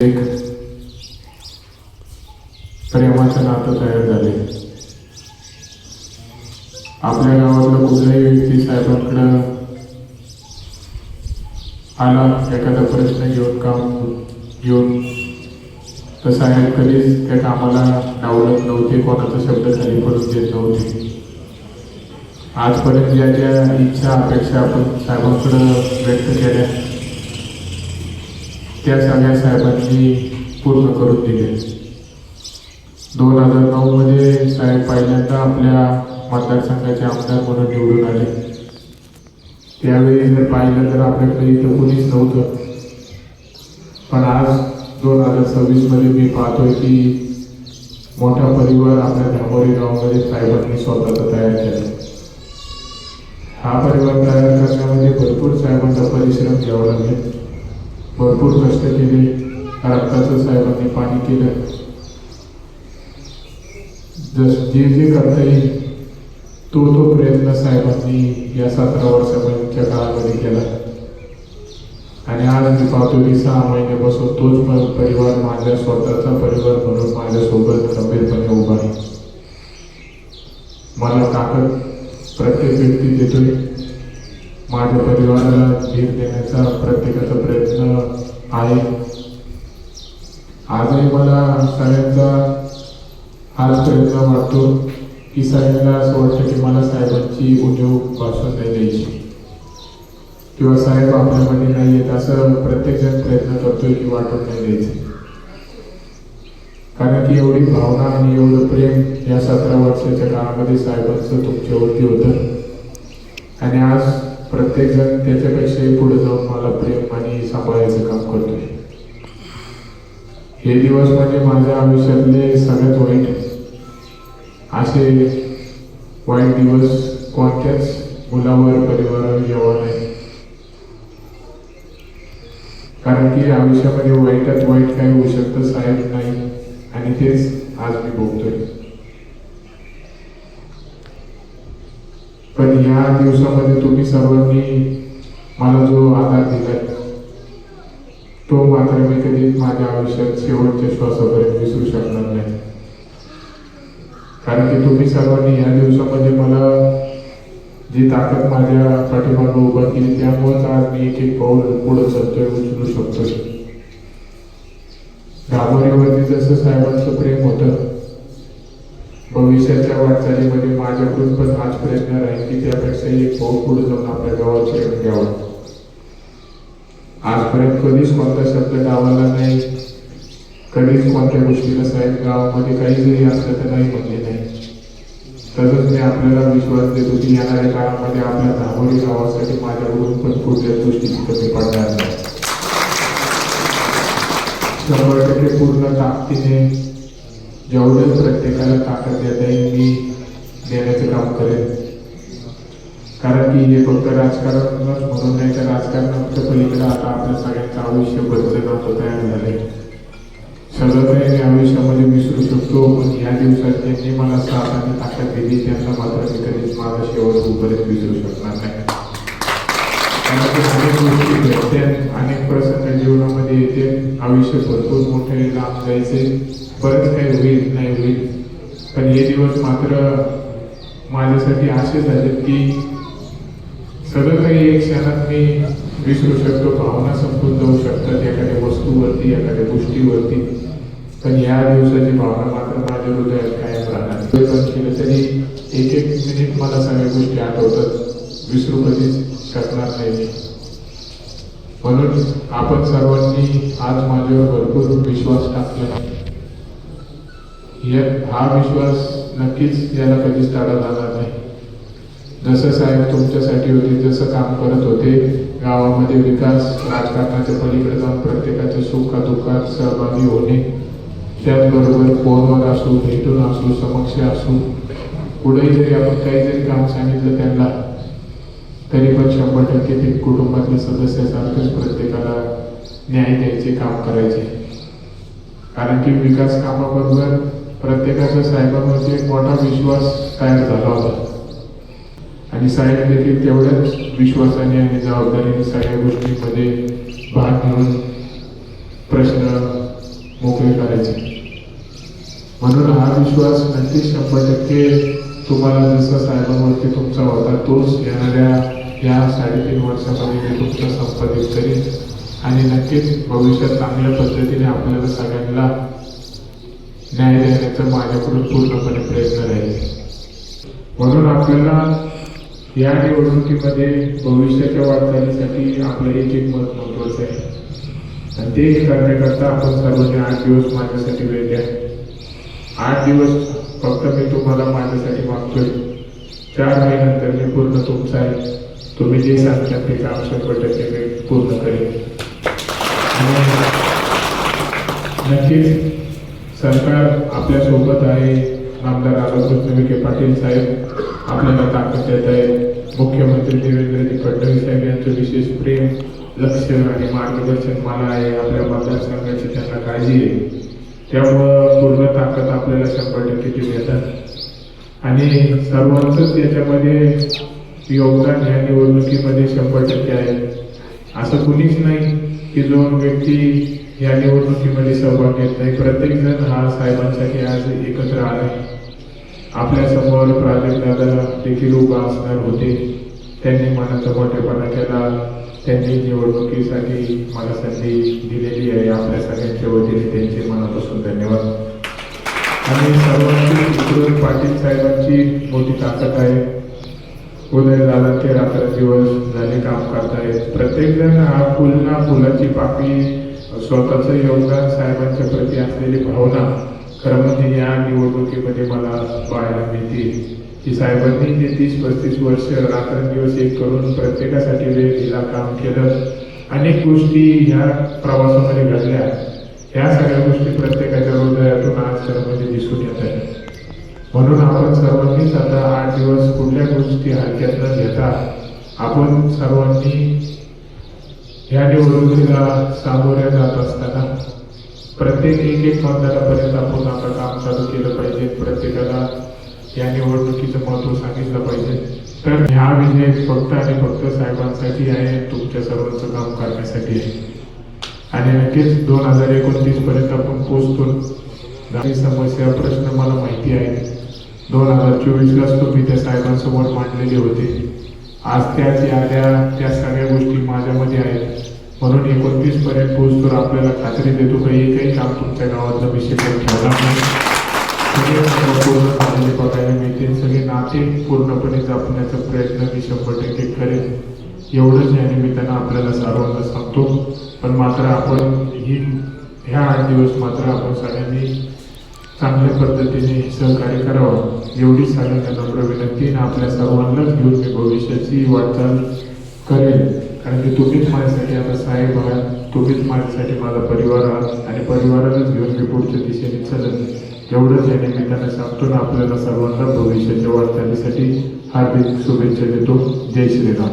एक प्रेमाचं नातं तयार झाले. आपल्या गावातला कुठलाही व्यक्ती साहेबांकडं आला एखादा प्रश्न घेऊन काम घेऊन तर साहेब कधीच त्या कामाला डावलत नव्हते, कोणाचा शब्द खाली पडून देत नव्हते. आजपर्यंत ज्या ज्या इच्छा अपेक्षा आपण साहेबांकडं व्यक्त केल्या त्या सगळ्या साहेबांनी पूर्ण करून दिले. 2009 मध्ये साहेब पहिल्यांदा आपल्या मतदारसंघाचे आमदार म्हणून निवडून आले. त्यावेळी जर पाहिलं तर आपल्याकडे इथं कोणीच नव्हतं, पण आज 2026 मध्ये मी पाहतोय की मोठा परिवार आपल्या धामोरी गावामध्ये साहेबांनी स्वतःचा तयार केला. हा परिवार तयार करण्यामध्ये भरपूर साहेबांचा परिश्रम घ्यावा लागेल, भरपूर कष्ट केले, रक्ताचं साहेबांनी पाणी केलं. जे जे करता येईल तो प्रयत्न साहेबांनी या 17 वर्षाच्या काळामध्ये केला. आणि आज मी पाहतो की 6 महिन्यापासून तोच परिवार माझ्या स्वतःचा परिवार म्हणून माझ्यासोबत गंभीरपणे उभा आहे. मला ताकद प्रत्येक व्यक्ती देतोय. माझ्या परिवाराला धीर देण्याचा प्रत्येकाचा प्रयत्न आहे. आजही मला सगळ्यांचा हाच प्रयत्न वाटतो की सगळ्यांना असं वाटतं की मला साहेबांची उणीव भासून नाही द्यायची किंवा साहेब आपल्यामध्ये नाही येत असं प्रत्येकजण प्रयत्न करतोय की वाटून नाही द्यायचे. कारण की एवढी भावना आणि एवढं प्रेम या 17 वर्षाच्या काळामध्ये साहेबांचं तुमच्यावरती होतं. आणि आज प्रत्येक जण त्याच्यापेक्षाही पुढे जाऊन मला प्रेम आणि सांभाळायचं काम करतोय. हे दिवस म्हणजे माझ्या आयुष्यातले सगळ्यात वाईट असे वाईट दिवस कोणत्याच मुलावर परिवारावर यावा नाही. कारण की आयुष्यामध्ये वाईटात वाईट काय होऊ शकतं साहेब नाही, आणि तेच आज मी भोगतोय. पण या दिवसामध्ये तुम्ही सर्वांनी मला जो आधार दिलाय तो मात्र मी कधीच माझ्या आयुष्यात शेवटच्या श्वासापर्यंत विसरू शकणार नाही. कारण की तुम्ही सर्वांनी या दिवसामध्ये मला जी ताकद माझ्या पाठीमागे उभा केली त्यामुळेच आज मी एक एक पाऊल पुढे चलतोय, उचलू शकतोय. धामोरीवरती जसं साहेबांचं प्रेम होतं, भविष्याच्या वाटचालीमध्ये माझ्याकडून पण हाच प्रयत्न राहील की त्यापेक्षाही एक पाऊल पुढे जाऊन आपल्या गावात प्रेम घ्यावं. आजपर्यंत कधीच कोणता शब्द डावला नाही, कधीच कोणत्या गोष्टीला साहेब गावामध्ये काही जरी असलं तर नाही म्हणले नाही. तसंच मी आपल्याला विश्वास देतो की येणाऱ्या काळामध्ये आपल्या धामोरी गावासाठी माझ्याकडून पण पुढच्या गोष्टीची कमी पडणार नाही. 100% पूर्ण ताकदीने जेवढं प्रत्येकाला ताकद देता येईल मी देण्याचं काम करेन. कारण की हे फक्त राजकारणच म्हणून नाही तर राजकारणाच्या पलीकडे आता आपल्या सगळ्यांचं आयुष्य नातं तयार झालंय. सगळं काही मी आयुष्यामध्ये विसरू शकतो, पण या दिवसात त्यांनी मला साथ आणि ताकद दिली त्यांना मात्र मी कधीच माझा शेवट होईपर्यंत विसरू शकणार नाही. कारण की अनेक गोष्टी भेटते, अनेक प्रसंग जीवनामध्ये येते, आयुष्य भरपूर मोठे लांब जायचे, बरंच काही होईल नाही होईल, पण हे दिवस मात्र माझ्यासाठी असे झाले की सगळं काही एक क्षणात मी विसरू शकतो. भावना संपून जाऊ शकतात एखाद्या वस्तूवरती, एखाद्या गोष्टीवरती, पण या दिवसाची भावना मात्र माझ्या हृदयात कायम राहणार. केलं तरी एक एक मिनिट मला सगळ्या गोष्टी आठवतात, विसरू कधीच शकणार नाही. म्हणून आपण सर्वांनी आज माझ्यावर भरपूर विश्वास टाकला. हा विश्वास नक्कीच याला कधीच टाळा जाणार नाही. जसं साहेब तुमच्यासाठी होते, जसं काम करत होते गावामध्ये विकास, राजकारणाच्या पलीकडे जाऊन प्रत्येकाच्या सुखादुःखात सहभागी होणे, त्याचबरोबर फोनवर असू, भेटून असू, समक्ष असू, पुढेही जरी आपण काही जरी काम सांगितलं त्यांना तरी पण 100% ते कुटुंबातल्या सदस्यासारखंच प्रत्येकाला न्याय द्यायचे काम करायचे. कारण की विकास कामाबरोबर प्रत्येकाच्या साहेबांवरती एक मोठा विश्वास तयार झाला होता आणि साहेब देखील तेवढ्याच विश्वासाने आणि जबाबदारीने सगळ्या गोष्टींमध्ये भाग घेऊन प्रश्न मोकळे करायचे. म्हणून हा विश्वास नक्कीच 100% तुम्हाला जसा साहेबांवरती तुमचा होता तोच येणाऱ्या या 3.5 वर्षामध्ये मी तुमचं संपादित करेन आणि नक्कीच भविष्यात चांगल्या पद्धतीने आपल्याला सगळ्यांना न्याय देण्याचा माझ्याकडून पूर्णपणे प्रयत्न राहील. म्हणून आपल्याला या निवडणुकीमध्ये भविष्याच्या वाटचालीसाठी आपलं एक मत महत्वाचं आहे आणि ते करण्याकरता आपण सर्वांनी 8 दिवस माझ्यासाठी वेळ द्या. 8 दिवस फक्त मी तुम्हाला माझ्यासाठी मागतोय. 4 महिन्यानंतर मी पूर्ण तुमचा आहे. तुम्ही जे सांगता ते काम 100% मी पूर्ण करेन. नक्कीच सरकार आपल्या सोबत आहे. आमदार राधाकृष्ण विखे पाटील साहेब आपल्याला ताकद देत आहेत. मुख्यमंत्री देवेंद्र फडणवीस साहेब यांचं विशेष प्रेम, लक्ष आणि मार्गदर्शन मला आहे. आपल्या मतदारसंघाची त्यांना काळजी आहे. त्यामुळं पूर्ण ताकद आपल्याला 100% ते देतात आणि सर्वांचंच याच्यामध्ये योगदान या निवडणुकीमध्ये 100% आहे. असं कुणीच नाही की जो व्यक्ती या निवडणुकीमध्ये सहभाग घेत नाही. प्रत्येक जण हा साहेबांसाठी आज एकत्र आला. आपल्या समोर प्राजक्तदादा देखील उभा असणार होते. त्यांनी मनाचा मोठेपणा केला. त्यांनी निवडणुकीसाठी मला संधी दिलेली आहे. आपल्या सगळ्यांच्या वतीने त्यांचे मनापासून धन्यवाद. आणि सर्वांची पाटील साहेबांची मोठी ताकद आहे. उदय झाला ते रात्रंदिवस झाले काम करतायत. प्रत्येक जण हा फुलाची पाकळी स्वतःचं योगदान साहेबांच्या प्रती असलेली भावना खरं म्हणजे या निवडणुकीमध्ये मला पाहायला मिळते की साहेबांनी जे 30-35 वर्ष रात्रंदिवस एक करून प्रत्येकासाठी वेळ दिला, काम केलं. अनेक गोष्टी ह्या प्रवासामध्ये घडल्या. ह्या सगळ्या गोष्टी प्रत्येकाच्या हृदयातून आज खरं म्हणजे दिसून येत आहेत. म्हणून आपण सर्वांनीच आता 8 दिवस कुठल्या गोष्टी हलक्यात न घेता आपण सर्वांनी ह्या निवडणुकीला सामोऱ्या जात असताना प्रत्येक एक मतदारापर्यंत आपण आता काम चालू केलं पाहिजे. प्रत्येकाला या निवडणुकीचं महत्त्व सांगितलं पाहिजे. तर हा विजय फक्त आणि फक्त साहेबांसाठी आहे, तुमच्या सर्वांचं काम करण्यासाठी आहे. आणि नक्कीच 2029 पर्यंत आपण पोहोचतो. काही समस्या प्रश्न मला माहिती आहे. 2024लाच तुम्ही त्या साहेबांसमोर मांडलेले होते. आज त्याच याद्या त्या सगळ्या गोष्टी माझ्यामध्ये आहेत. म्हणून 29 पर्यंत पोहोचतो. आपल्याला खात्री देतो की एकही काम तुमच्या गावातलं विषय ठेवणार नाही. सगळे पूर्ण झालेले बघायला मिळतील. सगळे नाते पूर्णपणे जपण्याचा प्रयत्न मी 100% करेन. एवढंच या निमित्तानं आपल्याला सर्वांना सांगतो. पण मात्र आपण ह्या 8 दिवस मात्र आपण सगळ्यांनी चांगल्या पद्धतीने सहकार्य करावं एवढीच सगळ्यांना नम्र विनंती. आपल्या सर्वांनाच घेऊन मी भविष्याची वाटचाल करेल. कारण की तुम्हीच माझ्यासाठी आता साहेब आहात, तुम्हीच माझ्यासाठी माझा परिवार आहात आणि परिवारालाच घेऊन मी पुढच्या दिशेने चालेल. एवढंच या निमित्तानं सांगतो. आपल्याला सर्वांना भविष्याच्या वाटचालीसाठी हार्दिक शुभेच्छा देतो. जय श्रीराम.